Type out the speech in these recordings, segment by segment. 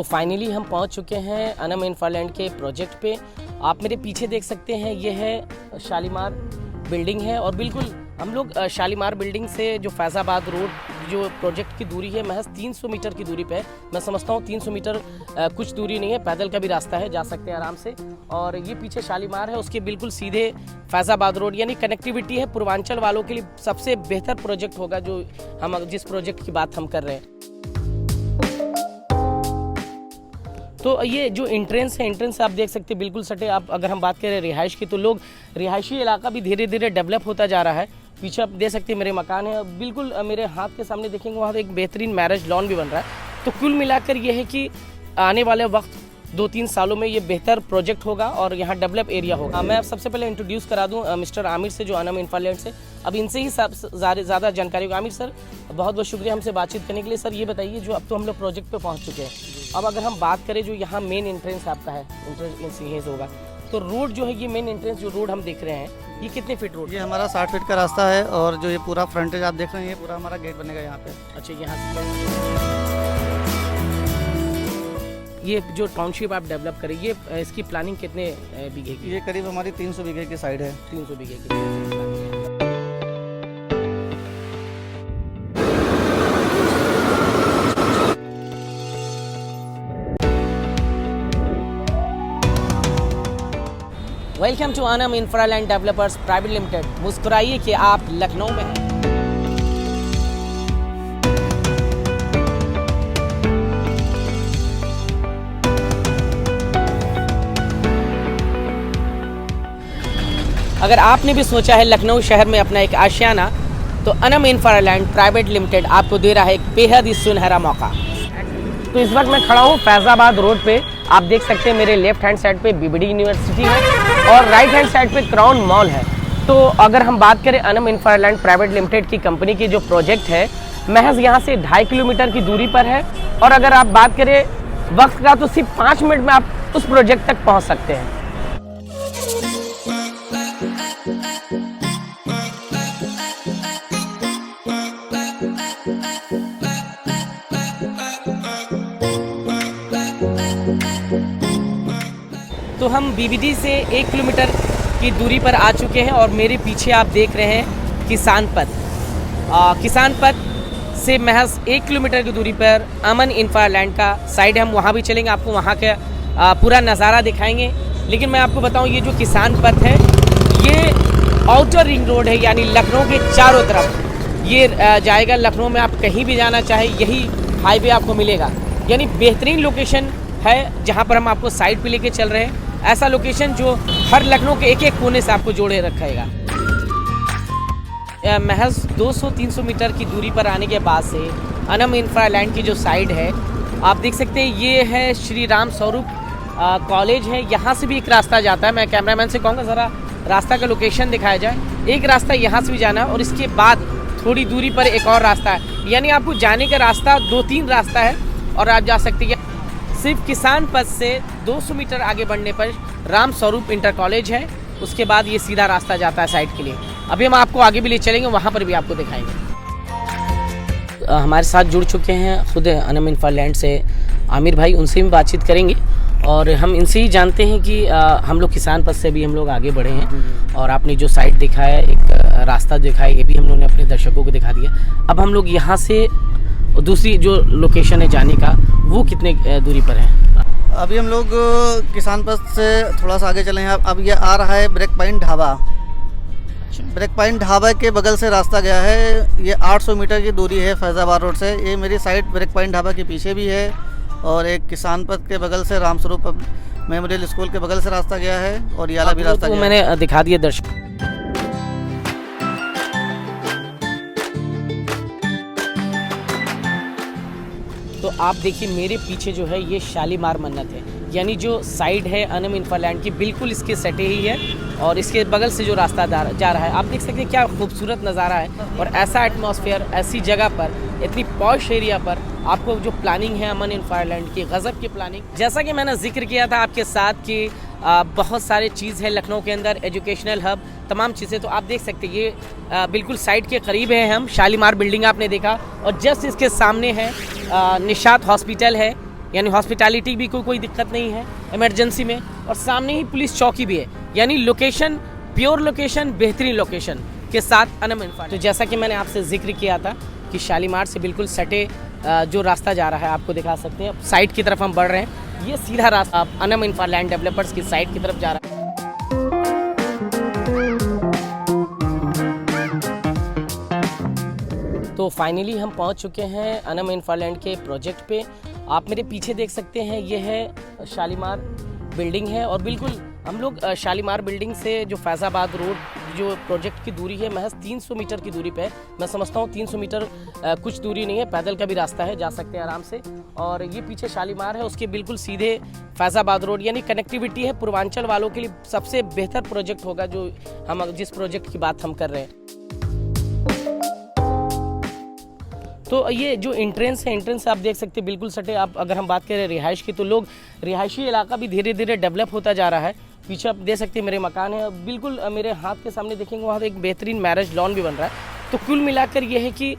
तो फाइनली हम पहुंच चुके हैं अनम इंफ्रालैंड के प्रोजेक्ट पे। आप मेरे पीछे देख सकते हैं, ये है शालीमार बिल्डिंग है और बिल्कुल हम लोग शालीमार बिल्डिंग से जो फैज़ाबाद रोड जो प्रोजेक्ट की दूरी है महज 300 मीटर की दूरी पे है। मैं समझता हूँ 300 मीटर कुछ दूरी नहीं है, पैदल का भी रास्ता है, जा सकते हैं आराम से। और ये पीछे शालीमार है, उसके बिल्कुल सीधे फैज़ाबाद रोड, यानी कनेक्टिविटी है पूर्वांचल वालों के लिए सबसे बेहतर प्रोजेक्ट होगा जो हम जिस प्रोजेक्ट की बात हम कर रहे हैं। तो ये जो एंट्रेंस है, एंट्रेंस से आप देख सकते हैं बिल्कुल सटे। आप अगर हम बात करें रिहाइश की, तो लोग रिहायशी इलाका भी धीरे धीरे डेवलप होता जा रहा है। पीछे आप देख सकते हैं मेरे मकान है, बिल्कुल मेरे हाथ के सामने देखेंगे वहाँ एक बेहतरीन मैरिज लॉन भी बन रहा है। तो कुल मिलाकर ये है कि आने वाले वक्त 2-3 सालों में ये बेहतर प्रोजेक्ट होगा और यहाँ डेवलप एरिया होगा। मैं सबसे पहले इंट्रोड्यूस करा दूँ मिस्टर आमिर से, जो अनम इंफ्रालैंड से, अब इनसे ही ज़्यादा जानकारी होगा। आमिर सर, बहुत बहुत शुक्रिया हमसे बातचीत करने के लिए। सर ये बताइए, जो अब तो हम लोग प्रोजेक्ट पे पहुँच चुके हैं, अब अगर हम बात करें जो यहाँ मेन एंट्रेंस आपका है, एंट्रेंस होगा, तो रोड जो है ये मेन एंट्रेंस जो रोड हम देख रहे हैं, ये कितने फीट रोड? ये हमारा 60 फीट का रास्ता है और जो ये पूरा फ्रंटेज आप देख रहे हैं, ये पूरा हमारा गेट बनेगा यहाँ पे। अच्छा, यहाँ से ये जो टाउनशिप आप डेवलप करें, ये इसकी प्लानिंग कितने बीघे की? ये करीब हमारी 300 बीघे की साइड है। 300 बीघे की। Welcome to Anam Infraland developers private limited. मुस्कुराइए कि आप लखनऊ में हैं। अगर आपने भी सोचा है लखनऊ शहर में अपना एक आशियाना, तो अनम इंफ्रालैंड प्राइवेट लिमिटेड आपको दे रहा है एक बेहद ही सुनहरा मौका। तो इस वक्त मैं खड़ा हूँ फैज़ाबाद रोड पे। आप देख सकते हैं मेरे लेफ्ट हैंड साइड पे बीबीडी यूनिवर्सिटी है और राइट हैंड साइड पे क्राउन मॉल है। तो अगर हम बात करें अनम इंफ्रालैंड प्राइवेट लिमिटेड की कंपनी की जो प्रोजेक्ट है, महज यहाँ से 2.5 किलोमीटर की दूरी पर है। और अगर आप बात करें वक्त का, तो सिर्फ 5 मिनट में आप उस प्रोजेक्ट तक पहुँच सकते हैं। तो हम बीबीडी से 1 किलोमीटर की दूरी पर आ चुके हैं और मेरे पीछे आप देख रहे हैं किसान पथ। किसान पथ से महज 1 किलोमीटर की दूरी पर अमन इंफ्रालैंड का साइड है। हम वहाँ भी चलेंगे, आपको वहाँ का पूरा नज़ारा दिखाएंगे। लेकिन मैं आपको बताऊँ, ये जो किसान पथ है, ये आउटर रिंग रोड है, यानी लखनऊ के चारों तरफ ये जाएगा। लखनऊ में आप कहीं भी जाना चाहे, यही हाईवे आपको मिलेगा। यानी बेहतरीन लोकेशन है जहाँ पर हम आपको साइड पे लेके चल रहे हैं। ऐसा लोकेशन जो हर लखनऊ के एक एक कोने से आपको जोड़े रखेगा। महज 200-300 मीटर की दूरी पर आने के बाद से अनम इंफ्रालैंड की जो साइड है, आप देख सकते हैं, ये है श्री राम स्वरूप कॉलेज है। यहाँ से भी एक रास्ता जाता है। मैं कैमरामैन से कहूँगा ज़रा रास्ता का लोकेशन दिखाया जाए। एक रास्ता यहाँ से भी जाना है और इसके बाद थोड़ी दूरी पर एक और रास्ता है। यानी आपको जाने का रास्ता 2-3 रास्ता है और आप जा सकते हैं। सिर्फ किसान पथ से 200 मीटर आगे बढ़ने पर राम स्वरूप इंटर कॉलेज है। उसके बाद ये सीधा रास्ता जाता है साइड के लिए। अभी हम आपको आगे भी ले चलेंगे, वहाँ पर भी आपको दिखाएंगे। हमारे साथ जुड़ चुके हैं खुद अनम इंफ्रालैंड से आमिर भाई, उनसे भी बातचीत करेंगे और हम इनसे ही जानते हैं कि हम लोग किसान पथ से भी हम लोग आगे बढ़े हैं और आपने जो साइड दिखाया, एक रास्ता दिखाया, ये भी हम लोगों ने अपने दर्शकों को दिखा दिया। अब हम लोग यहाँ से दूसरी जो लोकेशन है जाने का, वो कितने दूरी पर है? अभी हम लोग किसान पथ से थोड़ा सा आगे चले हैं। अब ये आ रहा है break point Dhaba. Break point Dhaba के बगल से रास्ता गया है। ये 800 मीटर की दूरी है फैज़ाबाद रोड से। ये मेरी साइड ब्रेक पॉइंट ढाबा के पीछे भी है और एक किसान पथ के बगल से रामस्वरूप मेमोरियल स्कूल के बगल से रास्ता गया है और याला भी रास्ता गया। मैंने दिखा दिया दर्शक। तो आप देखिए मेरे पीछे जो है, ये शालीमार मन्नत है, यानी जो साइड है अनम इंफ्रालैंड की, बिल्कुल इसके सटे ही है और इसके बगल से जो रास्ता जा रहा है, आप देख सकते हैं क्या खूबसूरत नज़ारा है। और ऐसा एटमॉस्फेयर, ऐसी जगह पर, इतनी पॉश एरिया पर आपको जो प्लानिंग है अमन इंफ्रालैंड की, गज़ब की प्लानिंग। जैसा कि मैंने जिक्र किया था आपके साथ कि बहुत सारे चीज़ है लखनऊ के अंदर, एजुकेशनल हब, तमाम चीज़ें। तो आप देख सकते हैं ये बिल्कुल साइड के करीब है। हम शालीमार बिल्डिंग आपने देखा और जस्ट इसके सामने है निशात हॉस्पिटल है। यानी हॉस्पिटैलिटी भी कोई दिक्कत नहीं है इमरजेंसी में, और सामने ही पुलिस चौकी भी है, यानी लोकेशन प्योर लोकेशन, बेहतरीन लोकेशन के साथ अनम इन्फालेंड। तो जैसा कि मैंने आपसे जिक्र किया था कि शालीमार से बिल्कुल सटे जो रास्ता जा रहा है आपको दिखा सकते हैं, साइड की तरफ हम बढ़ रहे हैं, ये सीधा रास्ता अनम इन्फालैंड डेवलपर्स की साइड की तरफ जा रहा है। तो फाइनली हम पहुंच चुके हैं अनम इन्फालैंड के प्रोजेक्ट पे। आप मेरे पीछे देख सकते हैं, ये है शालीमार बिल्डिंग है, और बिल्कुल हम लोग शालीमार बिल्डिंग से जो फैज़ाबाद रोड जो प्रोजेक्ट की दूरी है महज 300 मीटर की दूरी पे है। मैं समझता हूँ 300 मीटर कुछ दूरी नहीं है, पैदल का भी रास्ता है, जा सकते हैं आराम से। और ये पीछे शालीमार है, उसके बिल्कुल सीधे फैज़ाबाद रोड, यानी कनेक्टिविटी है पूर्वांचल वालों के लिए सबसे बेहतर प्रोजेक्ट होगा जो हम जिस प्रोजेक्ट की बात हम कर रहे हैं। तो ये जो एंट्रेंस है, एंट्रेंस आप देख सकते हैं बिल्कुल सटे। आप अगर हम बात करें रिहाइश की, तो लोग रिहायशी इलाका भी धीरे धीरे डेवलप होता जा रहा है। पीछे आप देख सकते हैं मेरे मकान है, बिल्कुल मेरे हाथ के सामने देखेंगे वहाँ एक बेहतरीन मैरिज लॉन भी बन रहा है। तो कुल मिलाकर ये है कि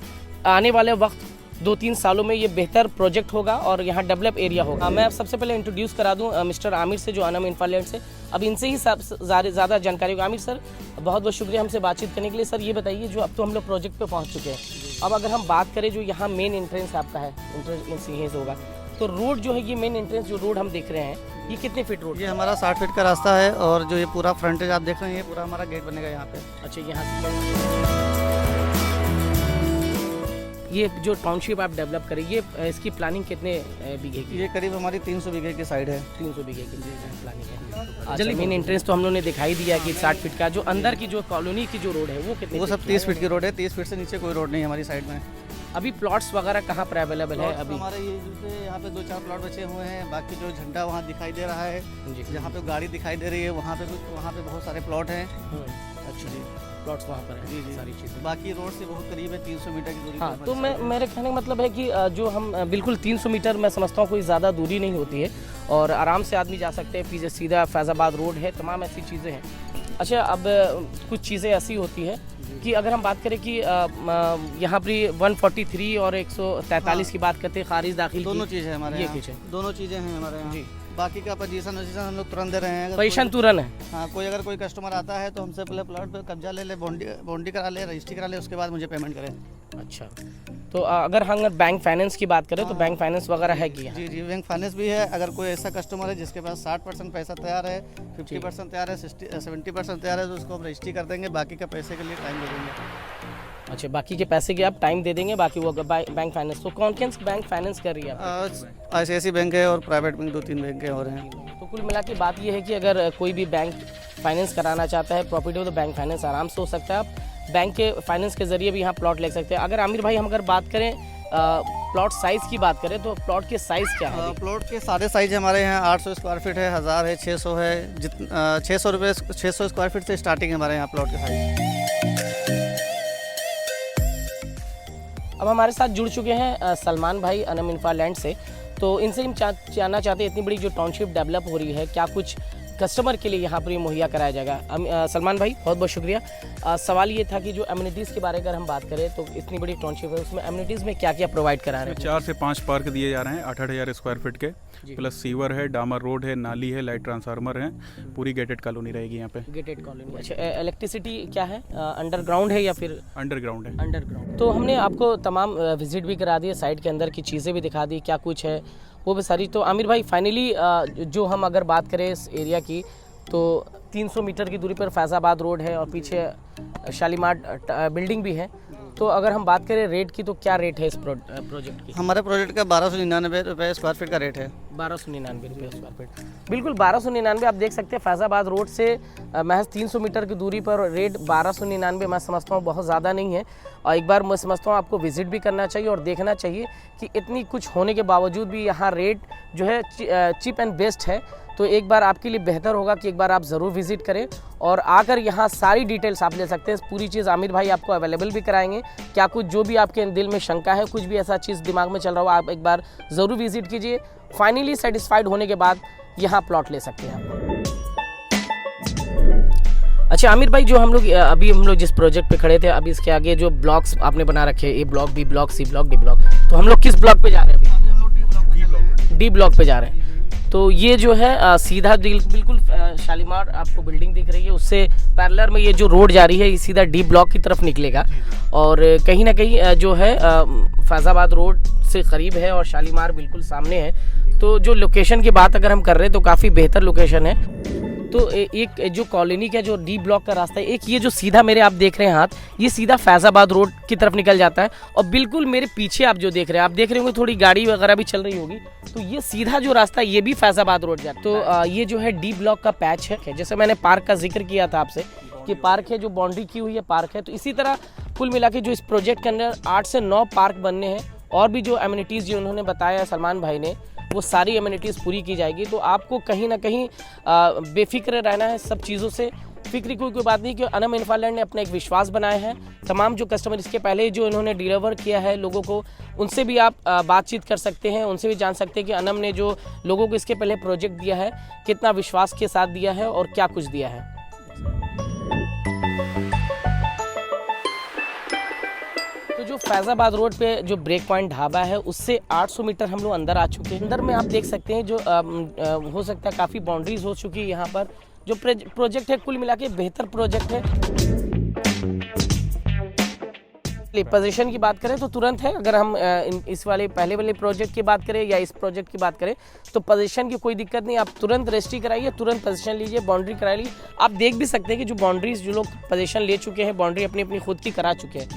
आने वाले वक्त 2-3 सालों में ये बेहतर प्रोजेक्ट होगा और यहाँ डेवलप एरिया होगा। मैं सबसे पहले इंट्रोड्यूस करा दूँ मिस्टर आमिर से, जो अनम इन्फालैंड से, अब इनसे ही ज़्यादा जानकारी होगा। आमिर सर, बहुत बहुत शुक्रिया हमसे बातचीत करने के लिए। सर ये बताइए, जो अब तो हम लोग प्रोजेक्ट पे पहुँच चुके हैं, अब अगर हम बात करें जो यहाँ मेन एंट्रेंस आपका है, एंट्रेंस यहीं से होगा, तो रोड जो है ये मेन एंट्रेंस जो रोड हम देख रहे हैं, ये कितने फीट रोड? ये हमारा 60 फीट का रास्ता है, और जो ये पूरा फ्रंटेज आप देख रहे हैं, ये पूरा हमारा गेट बनेगा यहाँ पे। अच्छा, यहाँ ये जो टाउनशिप आप डेवलप करें, ये इसकी प्लानिंग कितने बीघे की? ये करीब हमारी 300 बीघे की साइड है। 300 बीघे की प्लानिंग है। अच्छा, मेन एंट्रेंस तो हम लोगों ने दिखाई दिया कि 60 फीट का, जो अंदर की जो कॉलोनी की जो रोड है वो कितने? वो सब 30 फीट की रोड है, 30 फीट से नीचे कोई रोड नहीं है हमारी साइड में। अभी प्लॉट्स वगैरह कहाँ पर अवेलेबल है? अभी हमारे ये जैसे यहाँ पे 2-4 प्लॉट बचे हुए हैं, बाकी जो झंडा वहाँ दिखाई दे रहा है, जहाँ पे गाड़ी दिखाई दे रही है, वहाँ पे बहुत सारे प्लॉट हैं। अच्छा जी, प्लॉट्स वहाँ पर है। जी, सारी चीज़ें बाकी रोड से बहुत करीब है, 300 मीटर की दूरी। हाँ, तो मेरे कहने का मतलब है कि जो हम बिल्कुल 300 मीटर मैं समझता हूँ कोई ज़्यादा दूरी नहीं होती है, और आराम से आदमी जा सकते हैं। पीछे सीधा फैज़ाबाद रोड है, तमाम ऐसी चीज़ें हैं। अच्छा, अब कुछ चीज़ें ऐसी होती है कि अगर हम बात करें कि यहाँ पर 143 और 143 की बात करते हैं, खारिज दाखिल, दोनों चीज़ है हमारे ये यहाँ। कुछ है, दोनों चीज़ें हैं हमारे यहाँ जी। बाकी का पोजीशन हम लोग तुरंत दे रहे हैं। पोजीशन तुरंत है। हाँ, अगर कोई कस्टमर आता है तो हमसे पहले प्लॉट पे कब्जा ले ले, बॉन्डी करा ले, रजिस्ट्री करा ले, उसके बाद मुझे पेमेंट करें। अच्छा, तो अगर हम बैंक फाइनेंस की बात करें तो बैंक फाइनेंस वगैरह है कि? जी, बैंक फाइनेंस भी है। अगर कोई ऐसा कस्टमर है जिसके पास 60% पैसा तैयार है, 50% तैयार है, 70% तैयार है, तो उसको हम रजिस्ट्री कर देंगे, बाकी का पैसे के लिए टाइम दे देंगे। अच्छा, बाकी के पैसे के आप टाइम दे देंगे, बाकी वो बैंक फाइनेंस। तो कौन कौन सी बैंक फाइनेंस कर रही है? ICICI बैंक है और प्राइवेट बैंक 2-3 बैंक और हैं। तो कुल मिला के बात ये है कि अगर कोई भी बैंक फाइनेंस कराना चाहता है प्रॉपर्टी हो, तो बैंक फाइनेंस आराम से हो सकता है। आप बैंक के फाइनेंस के जरिए भी यहाँ प्लॉट ले सकते हैं। अगर आमिर भाई हम अगर बात करें प्लॉट साइज़ की बात करें, तो प्लॉट के साइज़ क्या है? प्लॉट के सारे साइज हमारे यहाँ 800 स्क्वायर फीट है, 1000 है, 600 है, 600 स्क्वायर फीट से स्टार्टिंग है हमारे यहाँ प्लॉट के साइज। अब हमारे साथ जुड़ चुके हैं सलमान भाई अनम इन्फालैंड से, तो इनसे हम जानना चाहते हैं इतनी बड़ी जो टाउनशिप डेवलप हो रही है, क्या कुछ कस्टमर के लिए यहाँ पर मुहैया कराया जाएगा? सलमान भाई, बहुत बहुत शुक्रिया। सवाल ये था कि जो एमिनिटीज़ के बारे में अगर हम बात करें, तो इतनी बड़ी टाउनशिप है, उसमें एमिनिटीज़ में क्या क्या प्रोवाइड करा रहे हैं? 4 से 5 पार्क दिए जा रहे हैं 8-8 स्क्वायर फीट के, प्लस सीवर है, डामर रोड है, नाली है, लाइट ट्रांसफार्मर है, पूरी गेटेड कॉलोनी रहेगी यहाँ पे। Gated colony. अच्छा, इलेक्ट्रिसिटी क्या है, अंडरग्राउंड है या फिर? अंडरग्राउंड है। अंडरग्राउंड। तो हमने आपको तमाम विजिट भी करा दिए, साइड के अंदर की चीज़ें भी दिखा दी, क्या कुछ है वो भी सारी। तो आमिर भाई, फाइनली जो हम अगर बात करें इस एरिया की, तो 300 मीटर की दूरी पर फैज़ाबाद रोड है और पीछे शालीमार बिल्डिंग भी है। तो अगर हम बात करें रेट की, तो क्या रेट है इस प्रोजेक्ट की? हमारे प्रोजेक्ट का 1299 रुपये स्क्वायर फीट का रेट है। 1299 रुपये स्क्वायर फीट, बिल्कुल 1299। आप देख सकते हैं फैज़ाबाद रोड से महज 300 मीटर की दूरी पर रेट 1299, मैं समझता हूँ बहुत ज़्यादा नहीं है। और एक बार मैं समझता हूँ आपको विज़िट भी करना चाहिए और देखना चाहिए कि इतनी कुछ होने के बावजूद भी यहाँ रेट जो है चीप एंड बेस्ट है। तो एक बार आपके लिए बेहतर होगा कि एक बार आप ज़रूर विज़िट करें और आकर यहाँ सारी डिटेल्स आप ले सकते हैं। पूरी चीज़ आमिर भाई आपको अवेलेबल भी कराएंगे। क्या कुछ जो भी आपके दिल में शंका है, कुछ भी ऐसा चीज़ दिमाग में चल रहा हो, आप एक बार ज़रूर विज़िट कीजिए। फाइनली सेटिस्फाइड होने के बाद यहाँ प्लॉट ले सकते हैं आप। अच्छा आमिर भाई, जो अभी हम लोग जिस प्रोजेक्ट पे खड़े थे, अभी इसके आगे जो ब्लॉक्स आपने बना रखे हैं, A block, B block, C block, D block, तो हम लोग किस ब्लॉक पे जा रहे हैं? डी ब्लॉक पे जा रहे हैं। तो ये जो है सीधा बिल्कुल शालीमार आपको बिल्डिंग दिख रही है, उससे पैरेलल में ये जो रोड जा रही है ये सीधा डी ब्लॉक की तरफ निकलेगा और कहीं ना कहीं जो है फैज़ाबाद रोड से करीब है और शालीमार बिल्कुल सामने है। तो जो लोकेशन की बात अगर हम कर रहे हैं तो काफ़ी बेहतर लोकेशन है। तो एक जो कॉलोनी का जो डी ब्लॉक का रास्ता है, एक ये जो सीधा मेरे आप देख रहे हैं हाथ, ये सीधा फैज़ाबाद रोड की तरफ निकल जाता है और बिल्कुल मेरे पीछे आप जो देख रहे हैं, आप देख रहे होंगे थोड़ी गाड़ी वगैरह भी चल रही होगी, तो ये सीधा जो रास्ता है ये भी फैज़ाबाद रोड जाता है। तो ये जो है डी ब्लॉक का पैच है, जैसे मैंने पार्क का जिक्र किया था आपसे कि पार्क है जो बाउंड्री की हुई है पार्क है, तो इसी तरह कुल मिला के जो इस प्रोजेक्ट के अंदर 8 से 9 पार्क बनने हैं और भी जो एमिनिटीज़ जो उन्होंने बताया सलमान भाई ने, वो सारी एमिनिटीज़ पूरी की जाएगी। तो आपको कहीं ना कहीं बेफिक्र रहना है सब चीज़ों से। फिक्र कोई बात नहीं कि अनम इंफ्रालैंड ने अपना एक विश्वास बनाया है। तमाम जो कस्टमर इसके पहले जो इन्होंने डिलीवर किया है लोगों को, उनसे भी आप बातचीत कर सकते हैं, उनसे भी जान सकते हैं कि अनम ने जो लोगों को इसके पहले प्रोजेक्ट दिया है कितना विश्वास के साथ दिया है और क्या कुछ दिया है। तो जो फैज़ाबाद रोड पे जो ब्रेक पॉइंट ढाबा है उससे 800 मीटर हम लोग अंदर आ चुके हैं। अंदर में आप देख सकते हैं जो हो सकता है काफ़ी बाउंड्रीज हो चुकी है। यहाँ पर जो प्रोजेक्ट है कुल मिला के बेहतर प्रोजेक्ट है। पोजीशन की बात करें तो तुरंत है, अगर हम इस वाले पहले वाले प्रोजेक्ट की बात करें या इस प्रोजेक्ट की बात करें तो पोजीशन की कोई दिक्कत नहीं, आप तुरंत रजिस्ट्री कराइए, तुरंत पोजीशन लीजिए, बाउंड्री करा लीजिए। आप देख भी सकते हैं कि जो बाउंड्रीज जो लोग पोजीशन ले चुके हैं, बाउंड्री अपनी अपनी खुद की करा चुके हैं।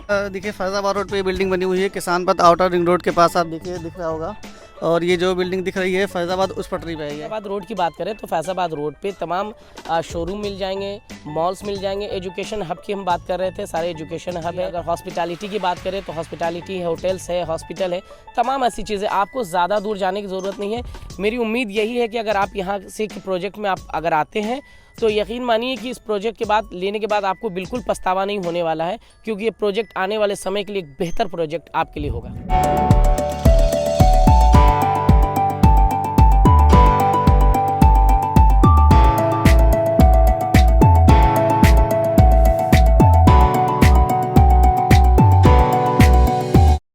देखिए फैज़ाबाद रोड पे बिल्डिंग बनी हुई है किसान पथ आउटर रिंग रोड के पास, आप देखिए दिख रहा होगा। और ये जो बिल्डिंग दिख रही है फैज़ाबाद उस पटरी पे है। फैज़ाबाद रोड की बात करें तो फैज़ाबाद रोड पे तमाम शोरूम मिल जाएंगे, मॉल्स मिल जाएंगे। एजुकेशन हब की हम बात कर रहे थे, सारे एजुकेशन हब है। अगर हॉस्पिटैलिटी की बात करें तो हॉस्पिटैलिटी है, होटल्स है, हॉस्पिटल है, तमाम ऐसी चीज़ें। आपको ज़्यादा दूर जाने की ज़रूरत नहीं है। मेरी उम्मीद यही है कि अगर आप यहाँ से प्रोजेक्ट में आप अगर आते हैं तो यकीन मानिए कि इस प्रोजेक्ट के बाद लेने के बाद आपको बिल्कुल पछतावा नहीं होने वाला है, क्योंकि ये प्रोजेक्ट आने वाले समय के लिए एक बेहतर प्रोजेक्ट आपके लिए होगा।